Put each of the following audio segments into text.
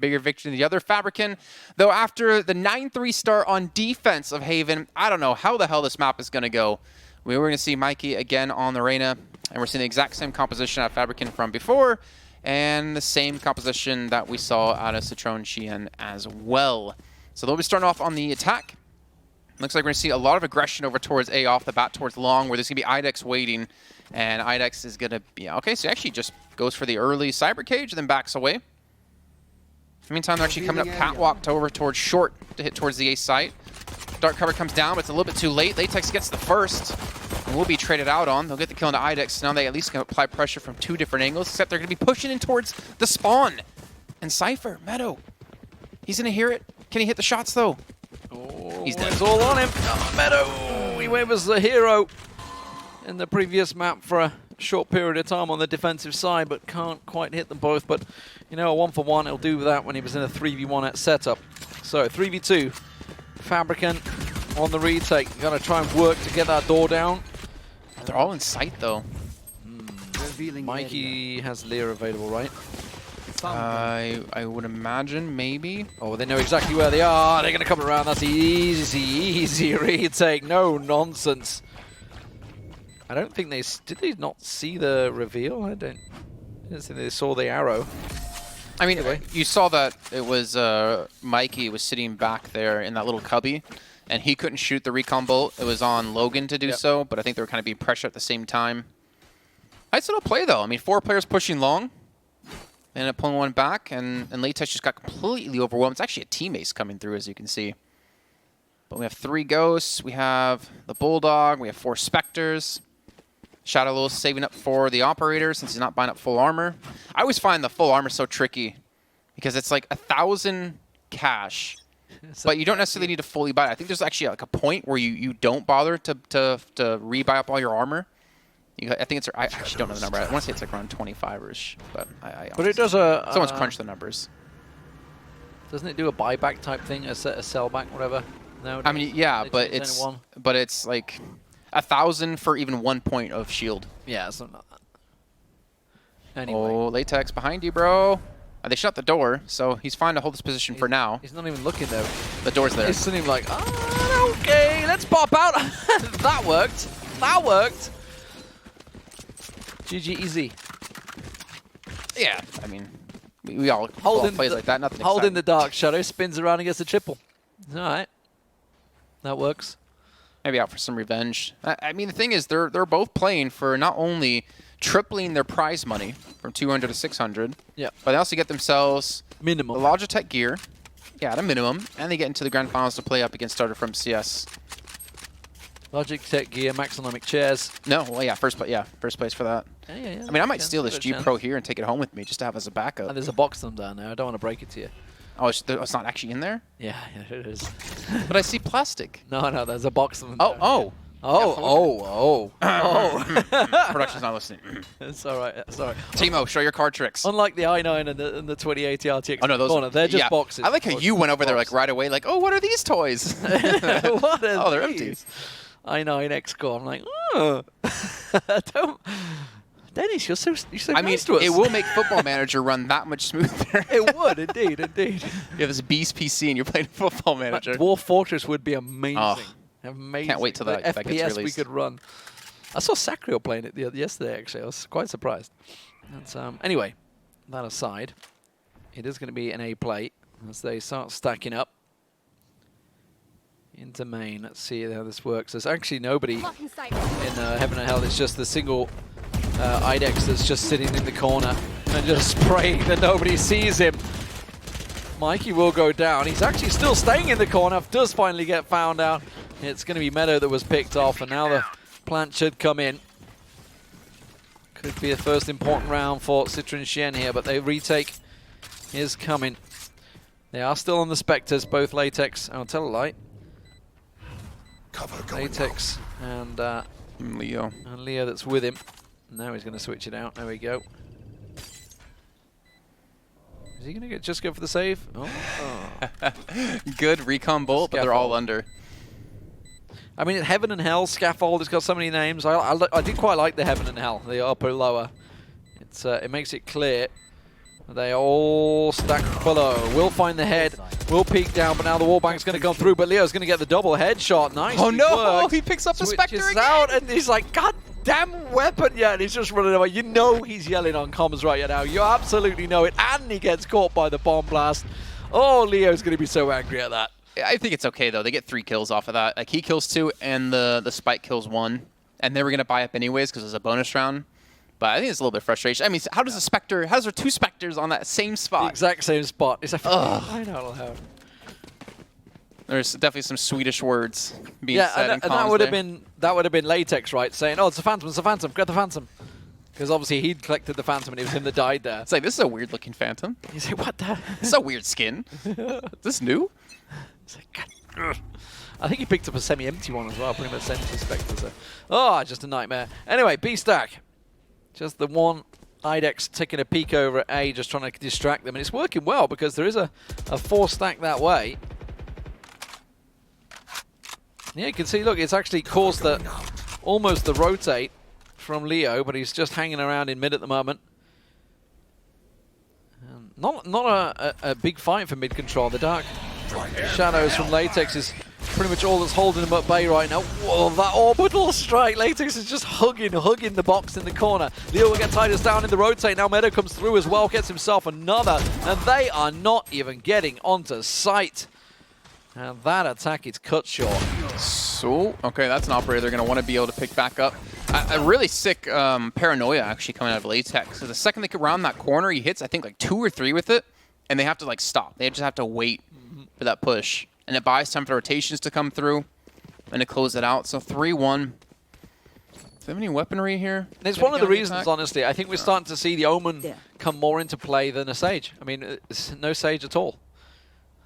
bigger victory than the other. Fabriken, though, after the 9-3 start on defense of Haven, I don't know how the hell this map is going to go. We were going to see Mikee again on the arena, and we're seeing the exact same composition out of Fabriken from before, and the same composition that we saw out of Citron Chien as well. So they'll be starting off on the attack. Looks like we're going to see a lot of aggression over towards A off the bat, towards long, where there's going to be iDex waiting. And iDex is going to be... Okay, so he actually just goes for the early cyber cage, then backs away. In the meantime, they're actually coming up catwalked over towards short to hit towards the A site. Dark cover comes down, but it's a little bit too late. LATEKS gets the first and will be traded out on. They'll get the kill into iDex. Now they at least can apply pressure from 2 different angles, except they're going to be pushing in towards the spawn. And Cypher, Meddo, he's going to hear it. Can he hit the shots, though? Oh, he's dead. It's all on him. Oh, Meddo, he was the hero in the previous map for a short period of time on the defensive side, but can't quite hit them both. But, you know, a 1-for-1, he'll do that when he was in a 3v1 at setup. So, 3v2. Fabriken on the retake. Going to try and work to get that door down. They're all in sight, though. Mikee has Lear available, right? I would imagine, maybe. Oh, they know exactly where they are. They're going to come around. That's easy retake. No nonsense. I don't think they... Did they not see the reveal? I didn't think they saw the arrow. I mean, you saw that it was Mikee was sitting back there in that little cubby, and he couldn't shoot the recon bolt. It was on logaN to do so, but I think they were kind of being pressured at the same time. Nice little play, though. I mean, 4 players pushing long. Ended up pulling one back, and LATEKS just got completely overwhelmed. It's actually a team ace coming through, as you can see. But we have 3 ghosts. We have the Bulldog. We have 4 Spectres. Shadow saving up for the Operator since he's not buying up full armor. I always find the full armor so tricky because it's like 1,000 cash, but you don't necessarily need to fully buy it. I think there's actually like a point where you don't bother to re-buy up all your armor. I think it's... I actually don't know the number. I want to say it's like around 25-ish, but But it does a... someone's crunched the numbers. Doesn't it do a buyback type thing, a sellback, whatever? No. I mean, yeah, but it's like 1,000 for even 1 point of shield. Yeah, something like that. Anyway. Oh, LATEKS behind you, bro. They shut the door, so he's fine to hold this position for now. He's not even looking though. The door's there. He's sitting like, oh, okay, let's pop out. That worked. That worked. GG easy. Yeah, I mean, we all plays like that. Nothing Hold in the dark shadow, spins around and gets a triple. All right, that works. Maybe out for some revenge. I mean, the thing is, they're both playing for not only tripling their prize money from 200 to 600, but they also get themselves minimum the Logitech gear, at a minimum, and they get into the grand finals to play up against starter from CS. Logitech gear, maxonomic chairs. No, well, yeah, first place for that. Yeah. I mean, I might steal this G Pro here and take it home with me just to have as a backup. And there's a box of them down there. I don't want to break it to you. Oh, it's not actually in there? Yeah, it is. But I see plastic. No, there's a box of them. Oh. Production's not listening. It's all right. It's all right. Timo, show your card tricks. Unlike the i9 and the 2080 RTX. Oh no, those they're just boxes. I like how you went over there like right away, like, oh, what are these toys? What are they're these? empty. i9 X-Core. I'm like, oh. Don't. Dennis, you're so nice to us. It will make Football Manager run that much smoother. It would, indeed. You have this beast PC and you're playing Football Manager. Dwarf Fortress would be amazing. Oh, amazing. Can't wait till that gets released. FPS we could run. I saw Sacriel playing it yesterday, actually. I was quite surprised. Anyway, that aside, it is going to be an A play as they start stacking up into main. Let's see how this works. There's actually nobody in Heaven and Hell. It's just the single iDex that's just sitting in the corner and just praying that nobody sees him. Mikee will go down. He's actually still staying in the corner. Does finally get found out. It's going to be Meddo that was picked off, and now the plant should come in. Could be a first important round for Citron Chien here, but the retake is coming. They are still on the Spectres, both LATEKS. I'll tell a lie. LATEKS and Leo. And Leo that's with him. Now he's going to switch it out. There we go. Is he going to just go for the save? Oh. Good recon bolt, but they're all under. I mean, Heaven and Hell, Scaffold, it's got so many names. I do quite like the Heaven and Hell, the upper lower. It makes it clear. They all stack below. Will find the head. Will peek down, but now the wallbang's going to come through. But Leo's going to get the double headshot. Nice. Oh no! Worked. He picks up the Spectre again. Out, and he's like, God damn weapon! Yeah, and he's just running away. You know he's yelling on comms right now. You absolutely know it. And he gets caught by the bomb blast. Oh, Leo's going to be so angry at that. I think it's okay though. They get 3 kills off of that. Like he kills 2, and the Spike kills 1, and they were going to buy up anyways because it was a bonus round. But I think it's a little bit frustration. I mean, how does a Spectre? How is there 2 Spectres on that same spot? The exact same spot. It's like, I don't know. There's definitely some Swedish words being said. And that would have been LATEKS, right? Saying, "Oh, it's a Phantom, get the Phantom," because obviously he'd collected the Phantom and it was him that died there. It's like, this is a weird looking Phantom. You say, what the? This is a weird skin. Is this new? It's like, God. I think he picked up a semi-empty one as well, pretty much same as Spectre. So. Oh, just a nightmare. Anyway, B stack. Just the one iDex taking a peek over at A, just trying to distract them. And it's working well because there is a 4 stack that way. Yeah, you can see, look, it's actually caused almost the rotate from Leo, but he's just hanging around in mid at the moment. Not a big fight for mid control. The dark shadows from LATEKS is pretty much all that's holding him at bay right now. Whoa, that orbital strike. LATEKS is just hugging the box in the corner. Leo will get TiduS down in the rotate. Now Meddo comes through as well, gets himself another, and they are not even getting onto site. And that attack is cut short. So, okay, that's an operator they're going to want to be able to pick back up. A really sick paranoia actually coming out of LATEKS. So the second they get around that corner, he hits, I think, like 2 or 3 with it, and they have to, like, stop. They just have to wait for that push. And it buys time for rotations to come through and to close it out. So 3-1. Do they have any weaponry here? It's one of the reasons, honestly. I think we're starting to see the Omen come more into play than a Sage. I mean, it's no Sage at all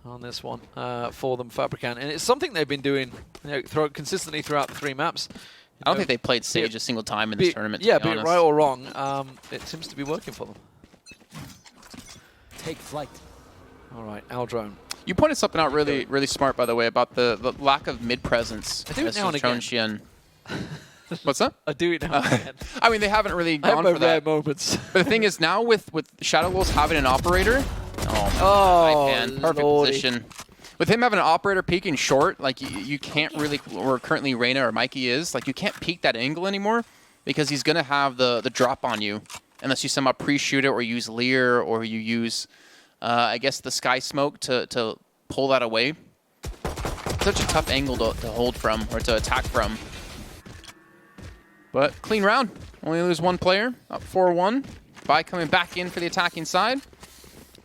on this one for them, Fabriken. And it's something they've been doing consistently throughout the 3 maps. I don't think they played Sage a single time in this tournament. Yeah, be it right or wrong, it seems to be working for them. Take flight. All right, Aldrone. You pointed something out really smart, by the way, about the lack of mid presence. I do it now and again. Chien. What's that? I do it now and again. I mean, they haven't really gone for that. Moments. But the thing is, now with Shadow Wolves having an operator, perfect position. With him having an operator peeking short, like you can't really, or currently Reyna or Mikee is, like you can't peek that angle anymore because he's gonna have the drop on you unless you somehow pre-shoot it or use Lear or you use, I guess, the Sky Smoke to pull that away. Such a tough angle to hold from or to attack from. But clean round. Only lose 1 player. Up 4-1. By coming back in for the attacking side.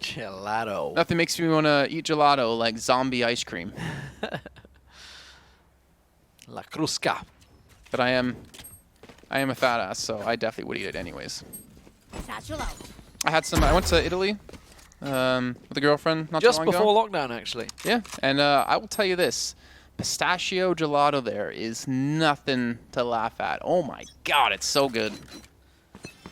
Gelato. Nothing makes me want to eat gelato like zombie ice cream. La Crusca. But I am a fat ass, so I definitely would eat it anyways. I went to Italy with a girlfriend not just too long before ago. lockdown, actually. Yeah, and I will tell you this. Pistachio gelato there is nothing to laugh at. Oh my god, it's so good.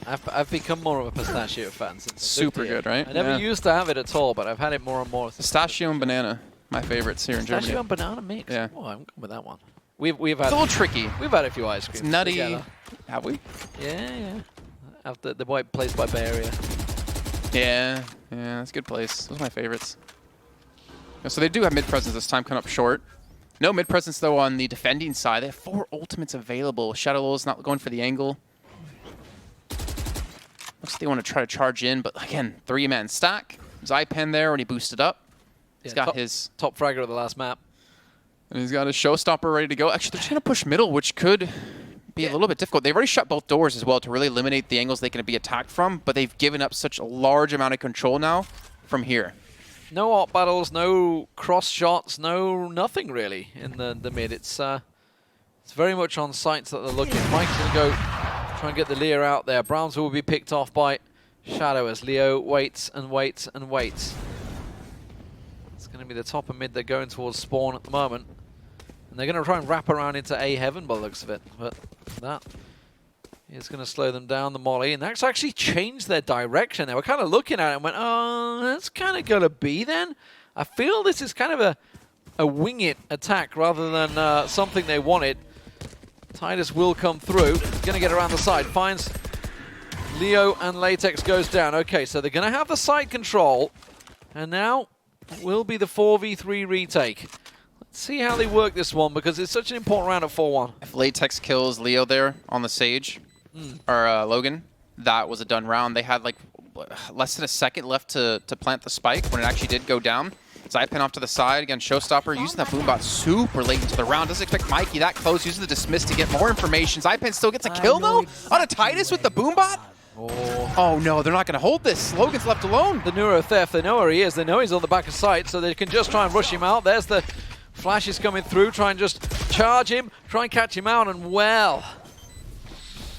I've become more of a pistachio fan since super good, right? I never used to have it at all, but I've had it more and more. Pistachio and banana, my favorites here in Germany. Pistachio and banana mix. Yeah. Oh, I'm good with that one. We've had it's a little tricky. We've had a few ice creams. It's nutty. Together. Have we? Yeah. After the white place by Bavaria. Yeah, that's a good place. Those are my favorites. So they do have mid presence this time, coming up short. No mid presence though on the defending side. They have 4 ultimates available. Shadowlow's not going for the angle. Looks like they want to try to charge in, but again, 3-man stack. Zyppan there when he boosted up. He's got his top fragger of the last map. And he's got his showstopper ready to go. Actually, they're just going to push middle, which could be a little bit difficult. They've already shut both doors as well to really eliminate the angles they're going to be attacked from, but they've given up such a large amount of control now from here. No AWP battles, no cross shots, no nothing really in the mid. It's very much on sites that they're looking. Mike's going to go try and get the Leo out there. Bramz will be picked off by Shadow as Leo waits and waits and waits. It's going to be the top of mid. They're going towards spawn at the moment. And they're going to try and wrap around into A heaven by the looks of it. But that is going to slow them down, the molly. And that's actually changed their direction. They were kind of looking at it and went, oh, that's kind of going to be then. I feel this is kind of a wing it attack rather than something they wanted. TiduS will come through. He's going to get around the side. Finds Leo and LATEKS goes down. Okay, so they're going to have the side control. And now will be the 4v3 retake. Let's see how they work this one, because it's such an important round at 4-1. If LATEKS kills Leo there on the Sage, or logaN, that was a done round. They had like less than a second left to plant the spike when it actually did go down. Zyppan off to the side. Again, Showstopper using that boombot super late into the round. Doesn't expect Mikee that close. Uses the dismiss to get more information. Zyppan still gets a kill though on a TiduS with the boombot. Oh no, they're not going to hold this. logaN's left alone. The Neuro Theft, they know where he is. They know he's on the back of sight, so they can just try and rush him out. There's the flashes coming through. Try and just charge him. Try and catch him out, and well.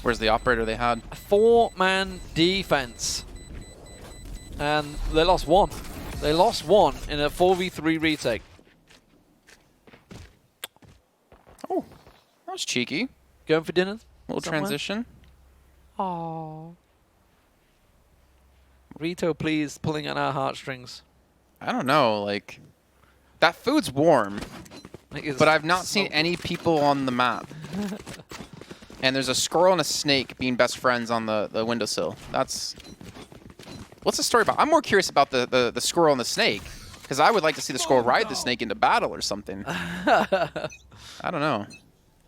Where's the operator they had? A 4-man defense. And they lost one. They lost one in a 4v3 retake. Oh, that was cheeky. Going for dinner? Little transition. Aww. Rito, please, pulling on our heartstrings. I don't know, like, that food's warm, but I've not seen any people on the map. And there's a squirrel and a snake being best friends on the windowsill. That's... What's the story about? I'm more curious about the squirrel and the snake, because I would like to see the squirrel ride the snake into battle or something. I don't know.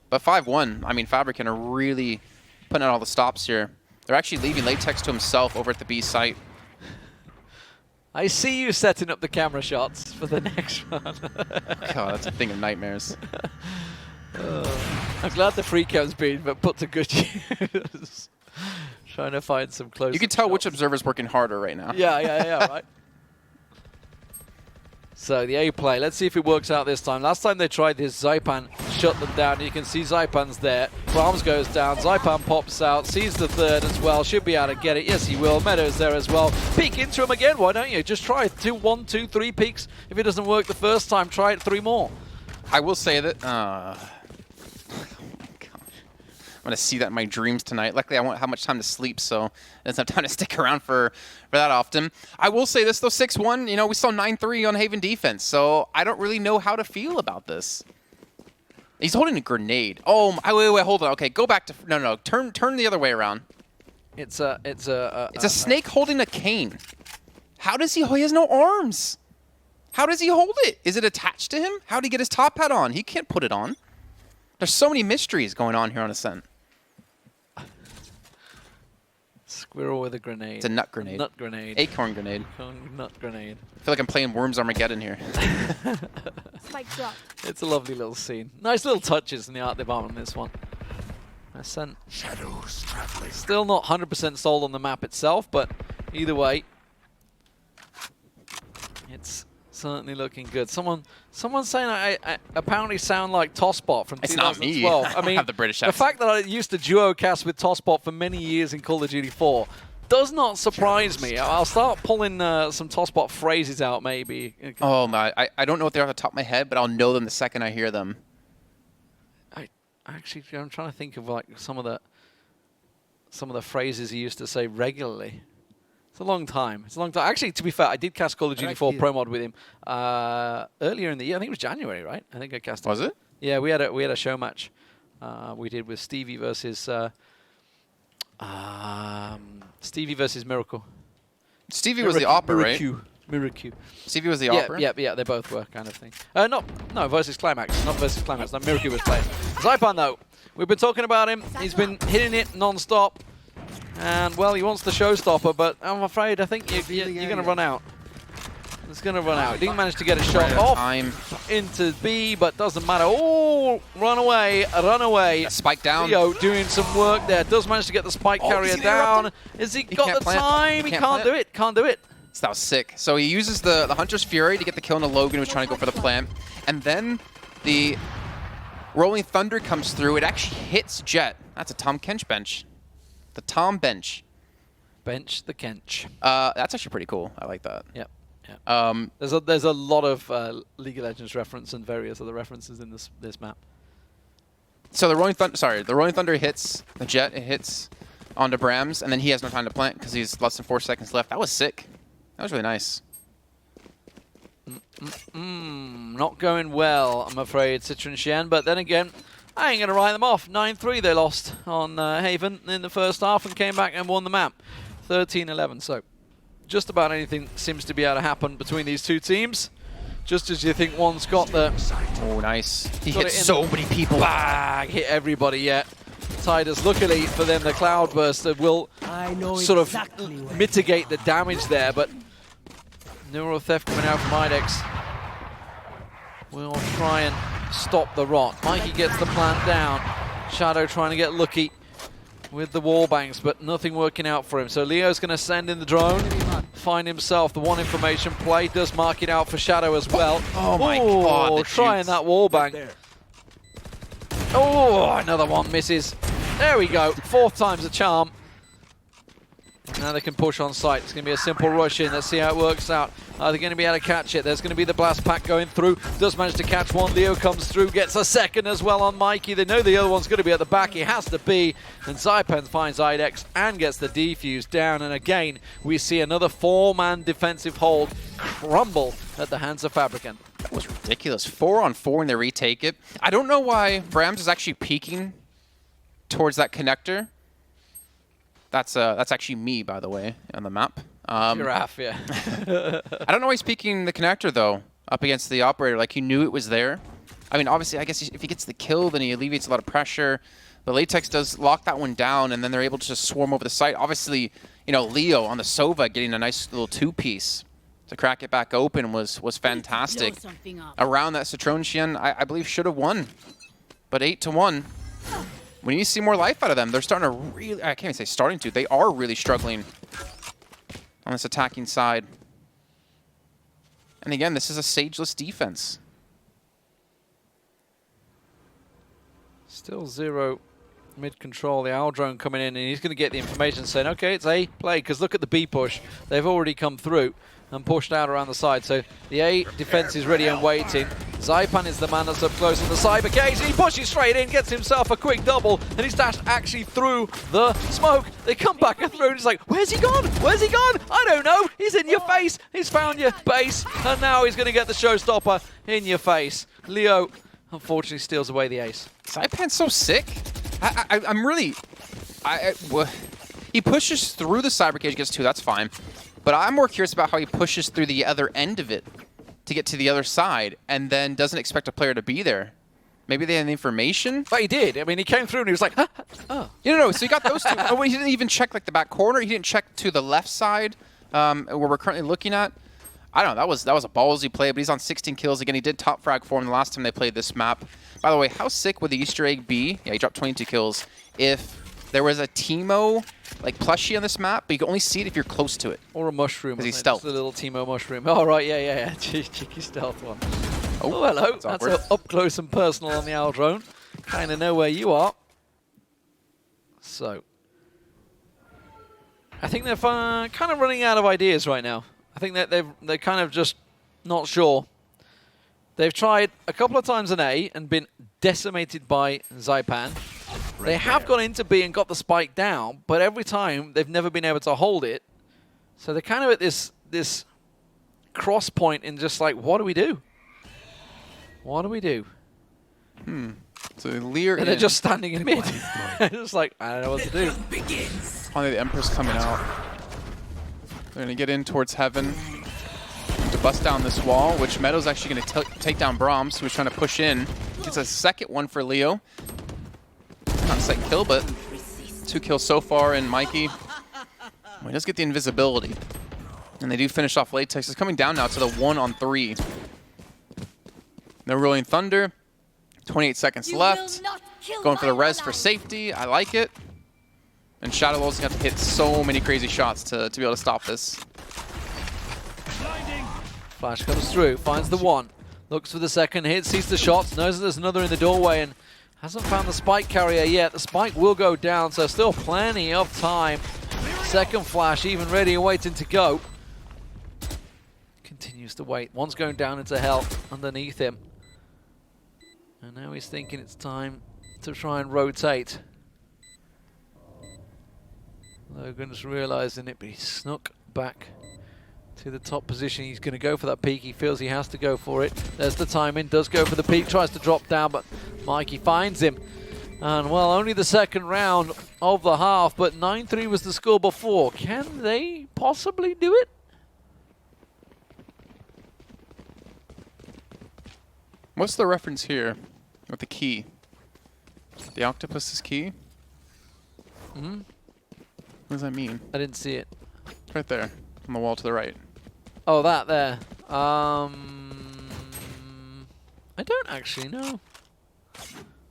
But 5-1, I mean, Fabriken are really putting out all the stops here. They're actually leaving LATEKS to himself over at the B site. I see you setting up the camera shots for the next one. God, that's a thing of nightmares. I'm glad the free cam's been put to good use. Trying to find some close. You can tell which observer's working harder right now. Yeah, right. So the A play, let's see if it works out this time. Last time they tried this, Zyppan shut them down. You can see Zyppan's there. Bramz goes down, Zyppan pops out, sees the third as well. Should be able to get it. Yes, he will. Meddo's there as well. Peek into him again, why don't you? Just try it. 1, 2, 3 peeks. If it doesn't work the first time, try it 3 more. I will say that... I'm going to see that in my dreams tonight. Luckily, I won't have much time to sleep, so I don't have time to stick around for that often. I will say this, though, 6-1, you know, we saw 9-3 on Haven defense, so I don't really know how to feel about this. He's holding a grenade. Oh, wait, hold on. Okay, go back to... No. Turn the other way around. It's a snake holding a cane. How does he... He has no arms. How does he hold it? Is it attached to him? How did he get his top hat on? He can't put it on. There's so many mysteries going on here on Ascent. Squirrel with a grenade. It's a nut grenade. Nut grenade. Acorn grenade. Nut grenade. I feel like I'm playing Worms Armageddon here. Spike drop. It's a lovely little scene. Nice little touches in the art department on this one. Ascent. Shadows traveling. Still not 100% sold on the map itself, but either way, it's certainly looking good. Someone's saying I apparently sound like Tosspot from 2012. It's not me. I mean, have the British the accent. fact that I used to duo cast with Tosspot for many years in Call of Duty 4 does not surprise me. I'll start pulling some Tosspot phrases out maybe. Oh my! I don't know what they're off the top of my head, but I'll know them the second I hear them. I'm trying to think of like some of the phrases he used to say regularly. It's a long time. Actually, to be fair, I did cast Call of Duty 4 Pro Mod with him earlier in the year. I think it was January, right? I think I cast. Was it? Yeah, we had a show match. We did with Stevie versus Miracle. Stevie was the opera, right? Miracle. Stevie was the opera? Yeah, they both were kind of thing. No, versus Climax. Not versus Climax. No, Miracle was playing. Zyppan, though. We've been talking about him. He's been hitting it non-stop. And, well, he wants the showstopper, but I'm afraid I think you're going to run out. It's going to run out. He didn't manage to get a shot off into B, but doesn't matter. Oh, run away. Spike down. Leo doing some work there. Does manage to get the spike carrier down. Has he got the time? He can't do it. Can't do it. That was sick. So he uses the Hunter's Fury to get the kill on the logaN, who's trying to go for the plant. And then the Rolling Thunder comes through. It actually hits Jet. That's a Tom Kench bench. The Tom bench. Bench the Kench. That's actually pretty cool. I like that. Yep. There's a lot of League of Legends reference and various other references in this map. So the Rolling Thunder hits the Jet. It hits onto Bramz, and then he has no time to plant because he's less than 4 seconds left. That was sick. That was really nice. Not going well, I'm afraid, Citron Chien. But then again, I ain't going to write them off. 9-3 they lost on Haven in the first half and came back and won the map. 13-11. So just about anything seems to be able to happen between these two teams. Just as you think one's got the... Oh, nice. He hit so many people. Bang! Hit everybody yet. TiduS, luckily for them, the Cloudburster will sort of mitigate the damage there, but Neural Theft coming out from iDex will try and stop the rot. Mikee gets the plant down. Shadow trying to get lucky with the wall bangs, but nothing working out for him. So Leo's going to send in the drone, find himself the one information play, does mark it out for Shadow as well. Oh my god, trying that wall bang. Oh, another one misses. There we go, 4th time's a charm. Now they can push on site. It's going to be a simple rush in. Let's see how it works out. Are they going to be able to catch it? There's going to be the blast pack going through. Does manage to catch one. Leo comes through, gets a second as well on Mikee. They know the other one's going to be at the back. He has to be. And Zyppan finds iDex and gets the defuse down. And again, we see another 4-man defensive hold crumble at the hands of Fabriken. That was ridiculous. 4-on-4 and they retake it. I don't know why Bramz is actually peeking towards that connector. That's actually me, by the way, on the map. Giraffe, yeah. I don't know why he's peeking the connector, though, up against the operator. Like, he knew it was there. I mean, obviously, I guess if he gets the kill, then he alleviates a lot of pressure. The LATEKS does lock that one down, and then they're able to just swarm over the site. Obviously, you know, Leo on the Sova getting a nice little 2-piece to crack it back open was fantastic. Around that Citron Chien, I believe, should have won. But 8-1. We need to see more life out of them. They're starting to really... I can't even say starting to. They are really struggling on this attacking side. And again, this is a sageless defense. Still 0 mid-control. The Owl drone coming in, and he's going to get the information saying, okay, it's A, play, because look at the B push. They've already come through and pushed out around the side. So the A defense is ready and waiting. Zyppan is the man that's up close on the side. Mikee, he pushes straight in, gets himself a quick double, and he's dashed actually through the smoke. They come back and through, and he's like, where's he gone? Where's he gone? I don't know. He's in your face. He's found your base, and now he's going to get the showstopper in your face. Leo, unfortunately, steals away the ace. Zyppan's so sick. I'm really... he pushes through the cyber cage, gets 2, that's fine. But I'm more curious about how he pushes through the other end of it to get to the other side and then doesn't expect a player to be there. Maybe they had the information? But he did. I mean, he came through and he was like, oh. No, so he got those 2. Oh, he didn't even check like the back corner. He didn't check to the left side where we're currently looking at. I don't know. That was a ballsy play, but he's on 16 kills. Again, he did top frag for him the last time they played this map. By the way, how sick would the Easter egg be? Yeah, he dropped 22 kills. If there was a Teemo like plushie on this map, but you can only see it if you're close to it. Or a mushroom. Because he's stealth. Just a little Teemo mushroom. Oh, right, yeah. Cheeky stealth one. Oh, hello. That's up close and personal on the Owl drone. Kind of know where you are. So, I think they're kind of running out of ideas right now. I think that they're kind of just not sure. They've tried a couple of times an A and been decimated by Zyppan. They have gone into B and got the spike down, but every time they've never been able to hold it. So they're kind of at this cross point in just like, what do we do? What do we do? So Lear and they're just standing in mid. Just like, I don't know what to do. Finally, the Emperor's coming out. They're going to get in towards Heaven to bust down this wall, which Meddo's actually going to take down Bramz, who's trying to push in. Gets a second one for Leo. Not a second kill, but 2 kills so far in Mikee. Well, he does get the invisibility. And they do finish off LATEKS. It's coming down now to the 1-on-3. No Rolling Thunder. 28 seconds left. Going for the res for safety. I like it. And Shadow also got to hit so many crazy shots to be able to stop this. Flash comes through, finds the 1. Looks for the second hit, sees the shots, knows that there's another in the doorway, and hasn't found the spike carrier yet. The spike will go down, so still plenty of time. Second flash, even ready and waiting to go. Continues to wait. One's going down into hell underneath him. And now he's thinking it's time to try and rotate. logaN's realizing it, but he snuck back to the top position. He's going to go for that peek. He feels he has to go for it. There's the timing. Does go for the peek. Tries to drop down, but Mikee finds him. And well, only the second round of the half, but 9-3 was the score before. Can they possibly do it? What's the reference here with the key? The octopus's key? Hmm? What does that mean? I didn't see it. It's right there, on the wall to the right. Oh, that there. I don't actually know.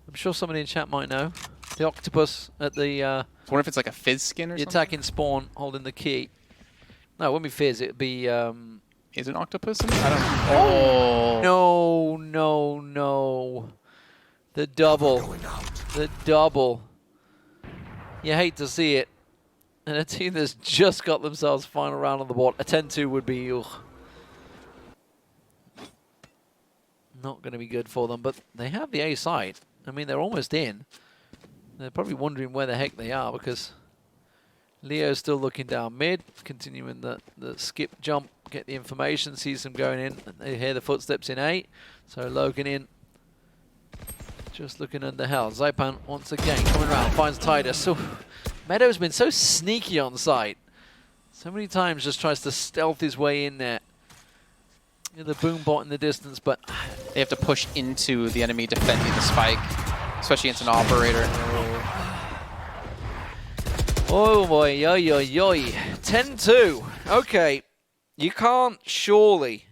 I'm sure somebody in chat might know. The octopus at the I wonder if it's like a fizz skin or the something? attacking spawn holding the key. No, it wouldn't be Fizz, it'd be... Is it an octopus in it? I don't know. No, no, no. The double. The double. You hate to see it. And a team that's just got themselves final round on the board. A 10-2 would be... Ugh. Not going to be good for them, but they have the A side. I mean, they're almost in. They're probably wondering where the heck they are because Leo's still looking down mid, continuing the skip jump, get the information, sees them going in, and they hear the footsteps in A. So logaN in, just looking under hell. Zyppan once again coming around, finds TiduS. So Meddo's been so sneaky on site. So many times just tries to stealth his way in there. The boom bot in the distance, but They have to push into the enemy defending the spike, especially against an operator. oh boy, yo, yo, yo. 10-2. Okay, you can't surely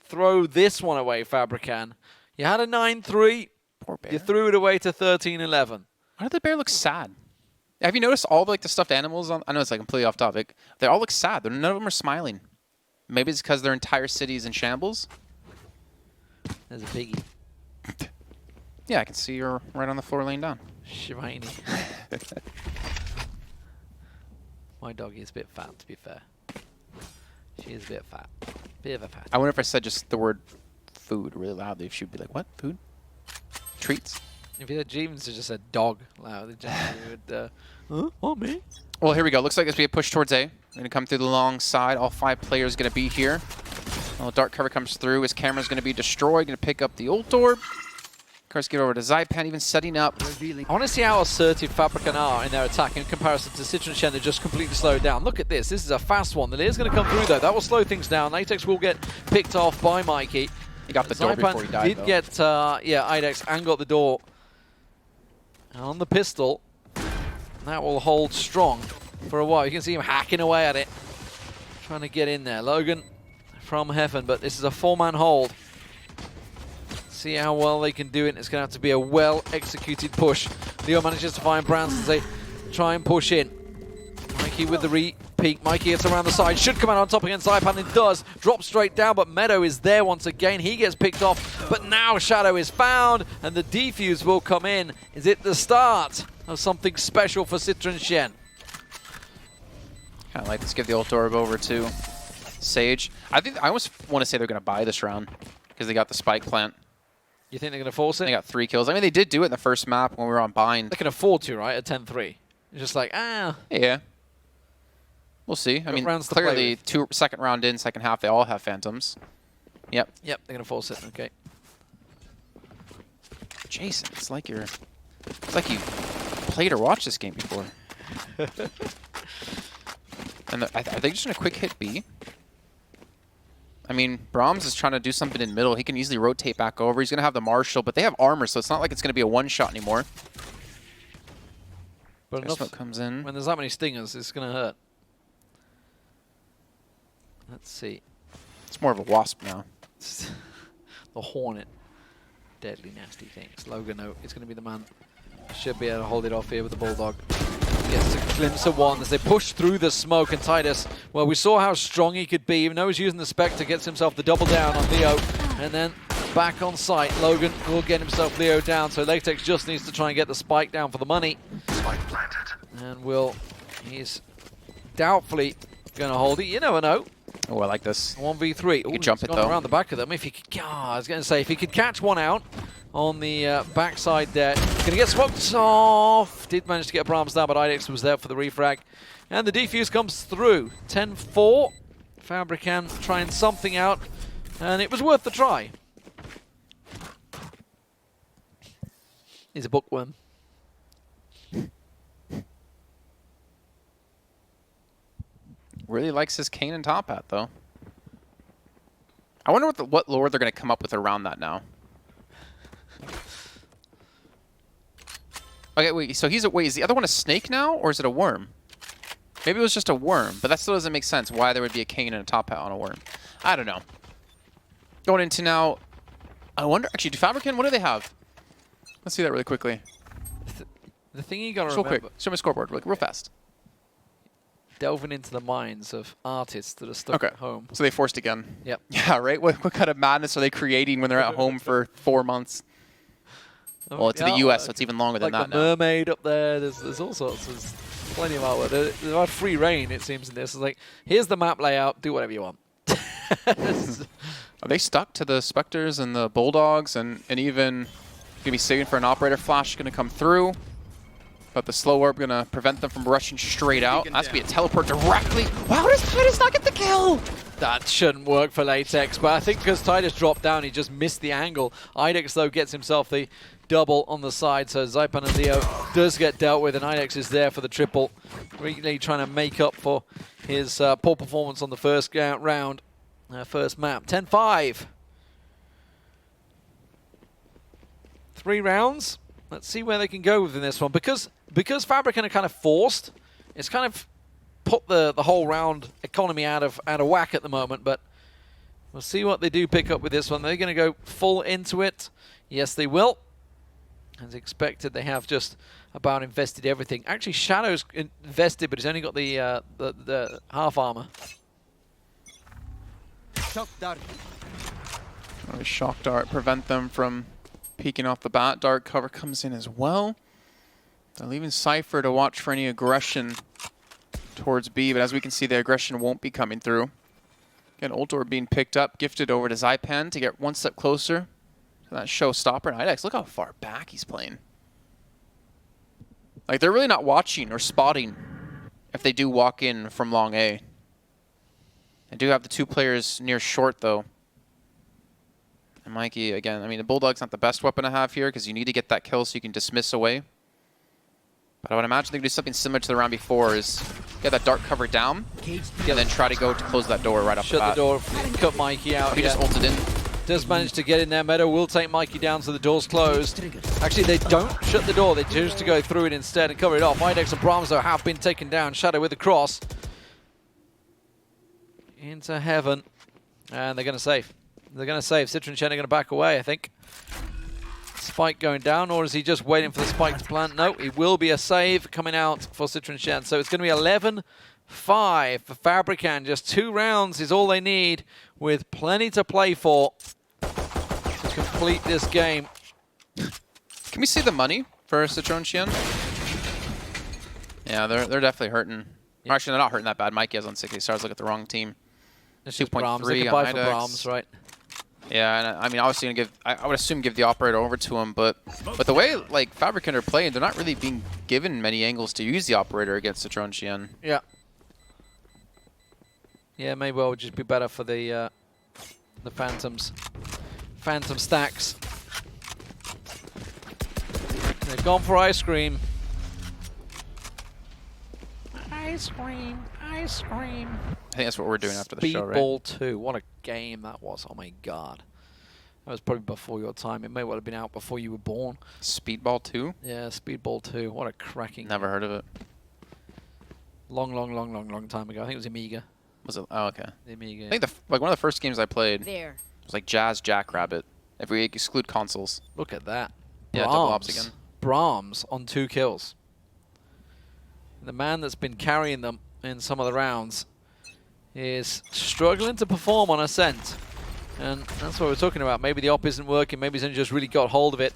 throw this one away, Fabriken. You had a 9-3. Poor bear. You threw it away to 13-11. Why did the bear look sad? Have you noticed all the stuffed animals on? I know it's like completely off topic. They all look sad. None of them are smiling. Maybe it's because their entire city's in shambles. There's a piggy. Yeah, I can see you're right on the floor laying down. Shivani. My doggy is a bit fat, to be fair. She is a bit fat. Bit of a fat. I wonder if I said just the word food really loudly, if she'd be like, what? Food? Treats? If you had Jeeves just said dog loud, it just would, huh? Oh, me? Well, here we go. Looks like it's being pushed towards A. Going to come through the long side. All 5 players going to be here. Well, dark cover comes through. His camera's going to be destroyed. Going to pick up the ult orb. Of course, get over to Zyppan, even setting up. I want to see how assertive Fabriken are in their attack in comparison to Citron Chien. They're just completely slowed down. Look at this. This is a fast one. The Lear's going to come through, though. That will slow things down. LATEKS will get picked off by Mikee. He got the door before he died, did though. get, iDex and got the door. On the pistol, that will hold strong for a while. You can see him hacking away at it, trying to get in there. logaN from heaven, but this is a 4-man hold. See how well they can do it. It's going to have to be a well-executed push. Leo manages to find Bramz as they try and push in. Mikee with the re-peek. Mikee gets around the side. Should come out on top against Zyppan. It does. Drops straight down, but Meddo is there once again. He gets picked off, but now Shadow is found, and the defuse will come in. Is it the start of something special for Citron Chien? Kind of like, let's give the ult orb over to Sage. I almost want to say they're going to buy this round because they got the spike plant. You think they're going to force it? They got 3 kills. I mean, they did do it in the first map when we were on bind. They can afford to, right? At 10-3. It's just like, Yeah. We'll see. I mean, rounds to play clearly, with. second round in, second half, they all have phantoms. Yep. Yep, they're going to force it. Okay. Jason, it's like you played or watched this game before. And are they just going to quick hit B? I mean, Bramz is trying to do something in middle. He can easily rotate back over. He's going to have the Marshal, but they have armor, so it's not like it's going to be a one-shot anymore. But enough, Smoke comes in. when there's that many stingers, it's going to hurt. Let's see. It's more of a wasp now. The Hornet. Deadly nasty things. logaN, no, it's going to be the man. Should be able to hold it off here with the Bulldog. Gets a glimpse of one as they push through the smoke, and TiduS, well, we saw how strong he could be. Even though he's using the Spectre, gets himself the double down on Leo, and then back on site. logaN will get himself Leo down, so LATEKS just needs to try and get the spike down for the money. Spike planted. And he's doubtfully going to hold it. You never know. Oh, I like this. 1v3. He jump he's it, gone though. around the back of them. If he could, I was going to say, if he could catch one out on the backside there, going to get smoked off. Did manage to get Bramz down, but iDex was there for the refrag. And the defuse comes through. 10-4. Fabriken trying something out, and it was worth the try. He's a bookworm. Really likes his cane and top hat, though. I wonder what lore they're going to come up with around that now. Okay, wait. So wait, is the other one a snake now, or is it a worm? Maybe it was just a worm, but that still doesn't make sense. Why there would be a cane and a top hat on a worm? I don't know. Going into now, I wonder. Actually, do Fabriken? What do they have? Let's see that really quickly. The thing you got to Real remember. quick. Show me scoreboard, real fast. Delving into the minds of artists that are stuck at home. So they forced again. Yep. Yeah, right? What kind of madness are they creating when they're at home for 4 months? Well, it's in the US, so it's even longer than that now. Like the mermaid up there, there's all sorts. There's plenty of artwork. There's a lot of free reign, it seems, in this. It's like, here's the map layout, do whatever you want. Are they stuck to the Spectres and the Bulldogs, and even going to be saving for an operator flash going to come through? But the slow orb going to prevent them from rushing straight out. That's going to be a teleport directly. Wow, does TiduS not get the kill? That shouldn't work for LATEKS, but I think because TiduS dropped down, he just missed the angle. iDex, though, gets himself the double on the side, so Zyppan and Leo does get dealt with, and iDex is there for the triple, really trying to make up for his poor performance on the first round, first map. 10-5. 3 rounds. Let's see where they can go within this one. Because Fabriken are kind of forced, it's kind of put the whole round economy out of whack at the moment, but we'll see what they do pick up with this one. They're going to go full into it. Yes, they will. As expected, they have just about invested everything. Actually, Shadow's invested, but he's only got the half armor. Shock dart prevent them from peeking off the bat. Dark cover comes in as well. They're leaving Cypher to watch for any aggression towards B, but as we can see, the aggression won't be coming through. Again, ult orb being picked up, gifted over to Zyppan to get one step closer to that showstopper. And iDex, look how far back he's playing. Like, they're really not watching or spotting if they do walk in from long A. They do have the 2 players near short, though. And Mikee, again, I mean, the Bulldog's not the best weapon to have here because you need to get that kill so you can dismiss away. But I would imagine they could do something similar to the round before, is get that dark cover down, and then try to go to close that door right off the bat. Shut the door, cut Mikee out. He just ulted in. Does manage to get in there. Meddo will take Mikee down so the door's closed. Actually, they don't shut the door. They choose to go through it instead and cover it off. iDex and Bramz, though, have been taken down. Shadow with the cross. Into heaven. And they're going to save. They're going to save. Citron Chien are going to back away, I think. Spike going down, or is he just waiting for the spike to plant? No, it will be a save coming out for Citron Chien. So it's going to be 11-5 for Fabriken. Just 2 rounds is all they need, with plenty to play for to complete this game. Can we see the money for Citron Chien? Yeah, they're definitely hurting. Yeah. Actually, they're not hurting that bad. Mikee has on 60 stars. Look at the wrong team. 2.3. They can buy for Bramz, right? Yeah, and I mean, obviously, I would assume give the operator over to him, but the way like Fabriken are playing, they're not really being given many angles to use the operator against Citron Chien. Yeah. Yeah, maybe well would just be better for the Phantoms. Phantom stacks. They've gone for ice cream. Ice cream, ice cream. I think that's what we're doing after the show, right? Speedball 2. What a game that was. Oh my god. That was probably before your time. It may well have been out before you were born. Speedball 2? Yeah, Speedball 2. What a cracking Never heard of it. Long time ago. I think it was Amiga. Was it? Oh, okay. The Amiga. I think like one of the first games I played there was like Jazz Jackrabbit, if we exclude consoles. Look at that. Yeah, double ops again. Bramz on 2 kills. The man that's been carrying them in some of the rounds is struggling to perform on Ascent. And that's what we're talking about. Maybe the op isn't working. Maybe he's only just really got hold of it.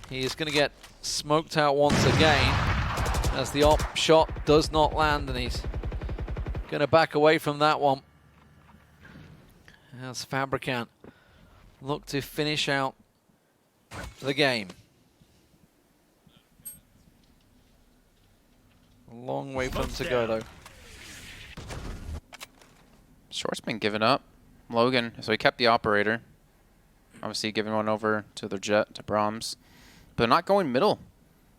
He is going to get smoked out once again as the op shot does not land, and he's going to back away from that one. As Fabriken look to finish out the game. A long way for them to go, though. Short's been given up. logaN, so he kept the operator. Obviously giving one over to the Jet, to Bramz. but not going middle.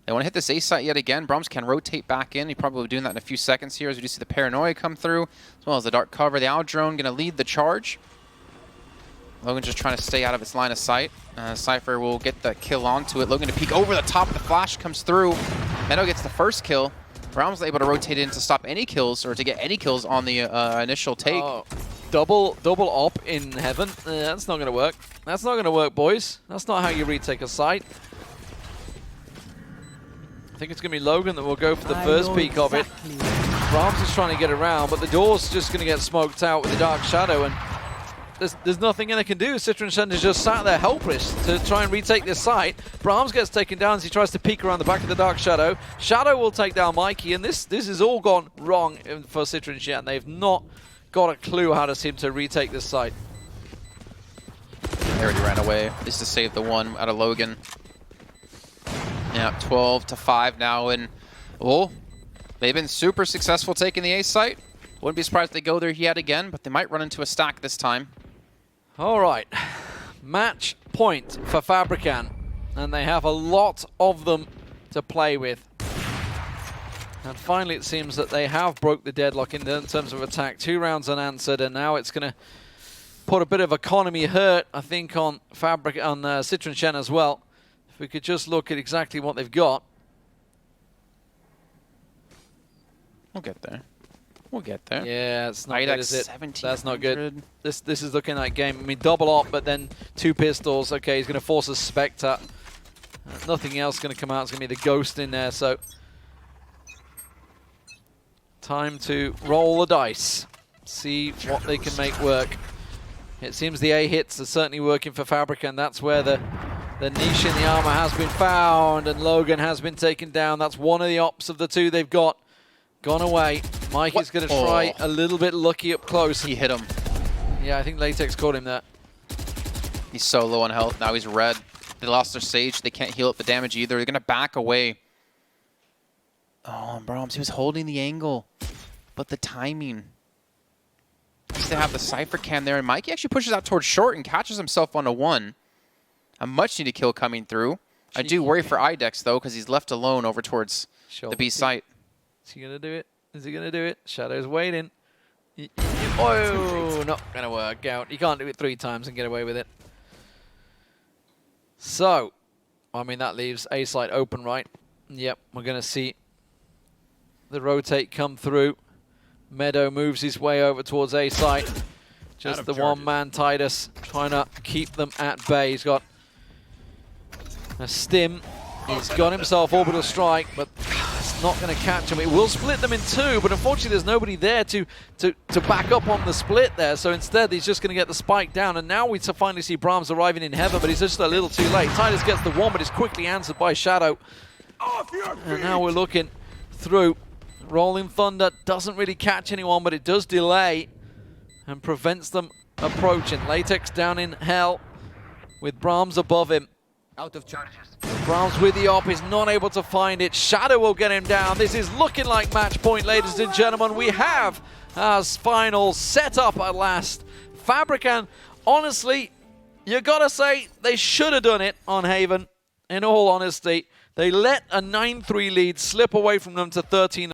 They want to hit this A site yet again. Bramz can rotate back in. He probably will be doing that in a few seconds here as we do see the Paranoia come through, as well as the dark cover. The Owl Drone going to lead the charge. logaN just trying to stay out of its line of sight. Cypher will get the kill onto it. logaN to peek over the top. The flash comes through. Meddo gets the first kill. Bramz able to rotate in to stop any kills, or to get any kills on the initial take. Oh, double op in heaven. That's not going to work. That's not going to work, boys. That's not how you retake a site. I think it's going to be logaN that will go for the first peek of it. Bramz is trying to get around, but the door's just going to get smoked out with the Dark Shadow, and there's nothing they can do. Citron Chien is just sat there helpless to try and retake this site. Bramz gets taken down as he tries to peek around the back of the Dark Shadow. Shadow will take down Mikee, and this has all gone wrong for Citron Chien. They've not got a clue how to seem to retake this site. They already ran away. This to save the one out of logaN. Yeah, 12-5 now, and they've been super successful taking the A site. Wouldn't be surprised if they go there yet again, but they might run into a stack this time. All right, match point for Fabriken, and they have a lot of them to play with. And finally, it seems that they have broke the deadlock in terms of attack. 2 rounds unanswered, and now it's going to put a bit of economy hurt, I think, on Citron Chien as well. If we could just look at exactly what they've got. We'll get there. We'll get there. Yeah, it's not iDex good, is it? 1700. That's not good. This is looking like game. I mean, double op, but then 2 pistols. Okay, he's going to force a Spectre. Nothing else going to come out. It's going to be the Ghost in there, so time to roll the dice. See what they can make work. It seems the A hits are certainly working for Fabriken. That's where the niche in the armor has been found, and logaN has been taken down. That's one of the ops of the 2 they've got. Gone away. Mike's going to try a little bit lucky up close. He hit him. Yeah, I think LATEKS caught him there. He's so low on health. Now he's red. They lost their Sage. They can't heal up the damage either. They're going to back away. Oh, and Bramz, he was holding the angle. But the timing. They have the Cypher cam there, and Mikee actually pushes out towards short and catches himself on a 1. A much needed kill coming through. I do worry for iDex, though, because he's left alone over towards the B site. Is he going to do it? Is he going to do it? Shadow's waiting. Oh, not going to work out. You can't do it 3 times and get away with it. So, I mean, that leaves A site open, right? Yep, we're going to see the rotate come through. Meddo moves his way over towards A site. Just the one-man TiduS trying to keep them at bay. He's got a stim. He's got himself orbital strike, but it's not going to catch him. It will split them in 2, but unfortunately there's nobody there to back up on the split there. So instead he's just going to get the spike down, and now we finally see Bramz arriving in heaven, but he's just a little too late. TiduS gets the 1, but is quickly answered by Shadow. And now we're looking through. Rolling Thunder doesn't really catch anyone, but it does delay and prevents them approaching. LATEKS down in hell with Bramz above him. Out of charges. Bramz with the op is not able to find it. Shadow will get him down. This is looking like match point, ladies and gentlemen. We have our finals set up at last. Fabriken, honestly, you gotta say they should have done it on Haven. In all honesty, they let a 9-3 lead slip away from them to 13.